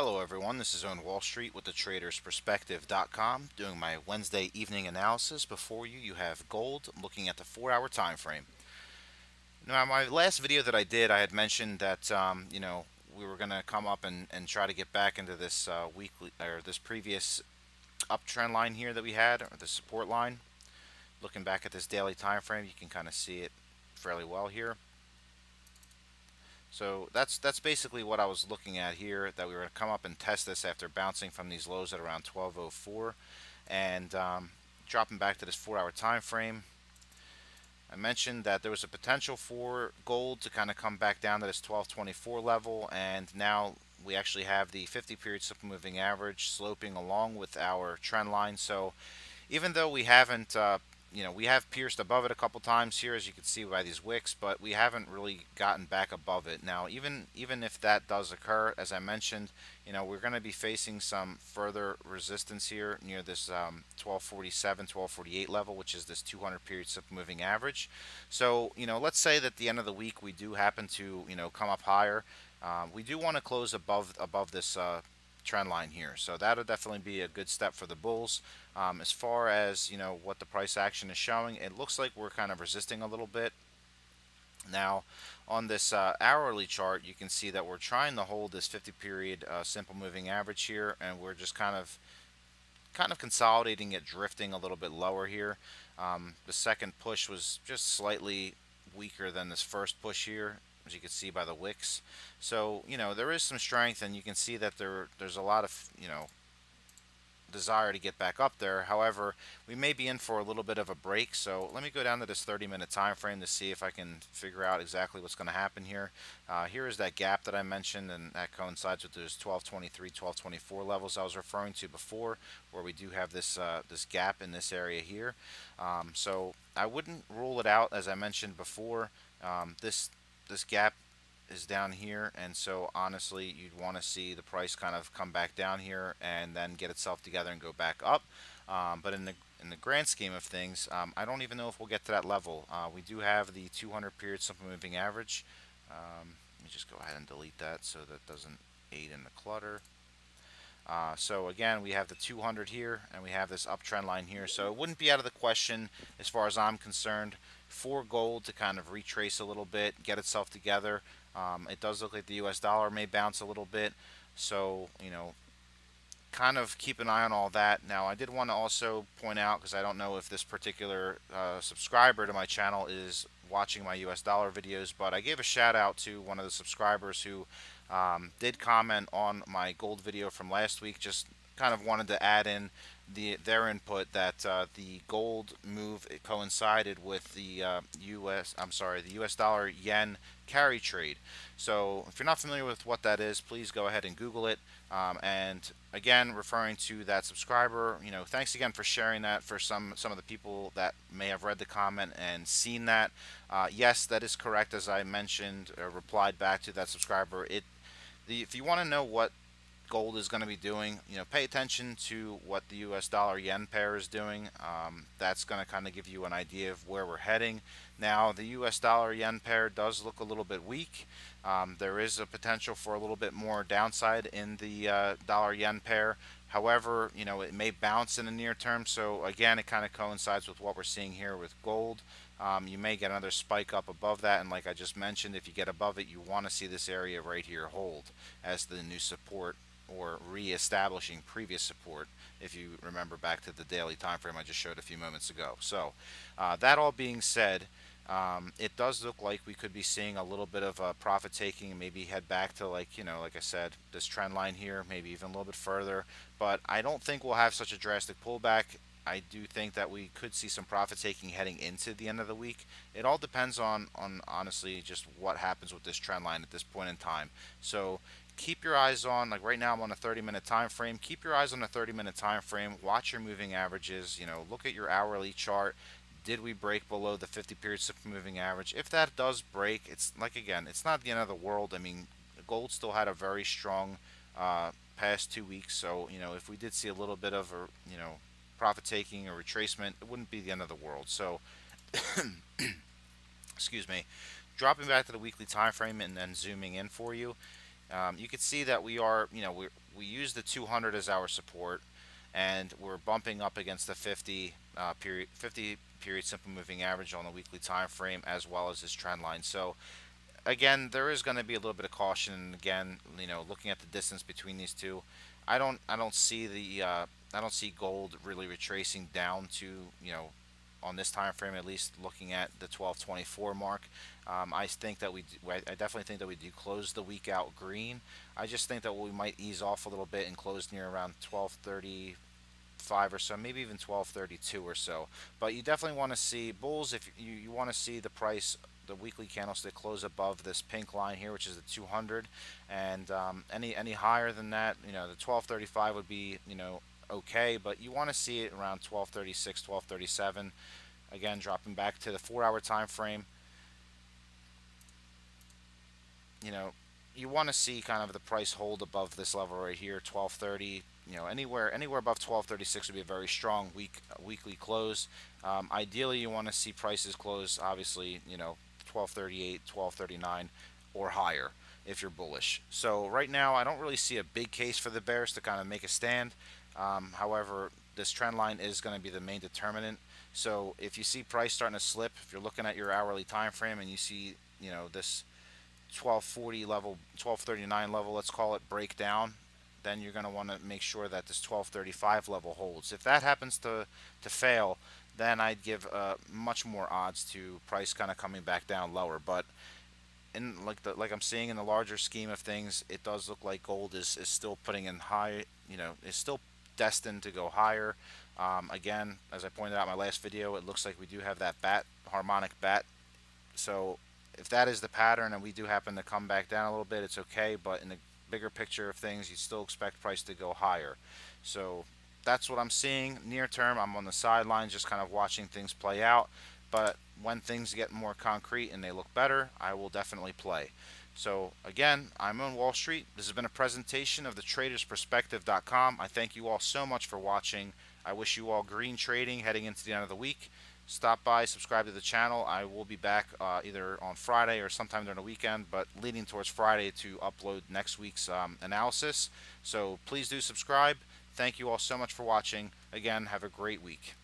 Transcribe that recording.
Hello, everyone. This is Owen Wall Street with thetradersperspective.com doing my Wednesday evening analysis. Before you, you have gold looking at the 4 hour time frame. Now, my last video that I did, I had mentioned that, we were going to come up and try to get back into this weekly or this previous uptrend line here that we had, or the support line. Looking back at this daily time frame, you can kind of see it fairly well here. So that's basically what I was looking at here. That we were going to come up and test this after bouncing from these lows at around 12:04, and dropping back to this 4 hour time frame. I mentioned that there was a potential for gold to kind of come back down to this 1224 level, and now we actually have the 50 period simple moving average sloping along with our trend line. So even though we haven't, we have pierced above it a couple times here, as you can see by these wicks, but we haven't really gotten back above it. Now, even if that does occur, as I mentioned, we're going to be facing some further resistance here near this 1247, 1248 level, which is this 200 period simple moving average. So, let's say that at the end of the week we do happen to, come up higher. We do want to close above this trend line here. So that'll definitely be a good step for the bulls. As far as what the price action is showing, it looks like we're kind of resisting a little bit. Now, on this hourly chart, you can see that we're trying to hold this 50 period simple moving average here, and we're just kind of consolidating it, drifting a little bit lower here. The second push was just slightly weaker than this first push here, as you can see by the wicks. So there is some strength, and you can see that there's a lot of desire to get back up there. However, we may be in for a little bit of a break. So let me go down to this 30-minute time frame to see if I can figure out exactly what's going to happen here. Here is that gap that I mentioned, and that coincides with those 1223, 1224 levels I was referring to before, where we do have this gap in this area here. So I wouldn't rule it out, as I mentioned before. This gap is down here, and so honestly you'd want to see the price kind of come back down here and then get itself together and go back up. But in the grand scheme of things, I don't even know if we'll get to that level. We do have the 200 period simple moving average. Let me just go ahead and delete that so that doesn't aid in the clutter. So again, we have the 200 here, and we have this uptrend line here. So it wouldn't be out of the question, as far as I'm concerned, for gold to kind of retrace a little bit, get itself together. It does look like the U.S. dollar may bounce a little bit. So, kind of keep an eye on all that. Now, I did want to also point out, because I don't know if this particular subscriber to my channel is watching my US dollar videos, but I gave a shout out to one of the subscribers who did comment on my gold video from last week. Just kind of wanted to add in their input that the gold move, it coincided with the the US dollar yen carry trade. So if you're not familiar with what that is, please go ahead and Google it. And again, referring to that subscriber, thanks again for sharing that for some of the people that may have read the comment and seen that. Yes, that is correct. As I mentioned, replied back to that subscriber, if you want to know what gold is going to be doing, pay attention to what the US dollar yen pair is doing. That's going to kind of give you an idea of where we're heading. Now, the US dollar yen pair does look a little bit weak. There is a potential for a little bit more downside in the dollar yen pair. However, it may bounce in the near term. So again, it kind of coincides with what we're seeing here with gold. You may get another spike up above that, and like I just mentioned, if you get above it, you want to see this area right here hold as the new support, or re-establishing previous support, if you remember back to the daily time frame I just showed a few moments ago. So that all being said, it does look like we could be seeing a little bit of profit taking, and maybe head back to, like I said, this trend line here, maybe even a little bit further. But I don't think we'll have such a drastic pullback. I do think that we could see some profit taking heading into the end of the week. It all depends on honestly just what happens with this trend line at this point in time. So keep your eyes on, like right now I'm on a 30-minute time frame. Keep your eyes on the 30-minute time frame. Watch your moving averages. Look at your hourly chart. Did we break below the 50 period simple moving average? If that does break, it's like, again, it's not the end of the world. I mean, gold still had a very strong past 2 weeks. So if we did see a little bit of a profit taking or retracement, it wouldn't be the end of the world. So excuse me. Dropping back to the weekly time frame and then zooming in for you. You can see that we are, we use the 200 as our support, and we're bumping up against the 50 period simple moving average on the weekly time frame, as well as this trend line. So again, there is going to be a little bit of caution. Again, looking at the distance between these two, I don't see I don't see gold really retracing down to, on this time frame, at least looking at the 1224 mark. I think that I definitely think that we do close the week out green. I just think that we might ease off a little bit and close near around 1235 or so, maybe even 1232 or so. But you definitely want to see bulls if you want to see the price, the weekly candlestick close above this pink line here, which is the 200, and any higher than that, the 1235 would be, okay, but you want to see it around 1236, 1237. Again, dropping back to the 4 hour time frame, you know, you want to see kind of the price hold above this level right here, 1230. Anywhere above 1236 would be a very strong weekly close. Ideally, you want to see prices close, obviously, 1238, 1239, or higher if you're bullish. So right now, I don't really see a big case for the bears to kind of make a stand. However, this trend line is going to be the main determinant. So if you see price starting to slip, if you're looking at your hourly time frame and you see, this 1240 level, 1239 level, let's call it, break down, then you're going to want to make sure that this 1235 level holds. If that happens to fail, then I'd give much more odds to price kind of coming back down lower. But in like I'm seeing in the larger scheme of things, it does look like gold is still putting in high, is still destined to go higher. Again, as I pointed out in my last video, it looks like we do have that harmonic bat. So if that is the pattern and we do happen to come back down a little bit, it's okay. But in the bigger picture of things, you still expect price to go higher. So that's what I'm seeing near term. I'm on the sidelines, just kind of watching things play out. But when things get more concrete and they look better, I will definitely play. So again, I'm on Wall Street. This has been a presentation of the TradersPerspective.com. I thank you all so much for watching. I wish you all green trading heading into the end of the week. Stop by, subscribe to the channel. I will be back either on Friday or sometime during the weekend, but leaning towards Friday to upload next week's analysis. So please do subscribe. Thank you all so much for watching. Again, have a great week.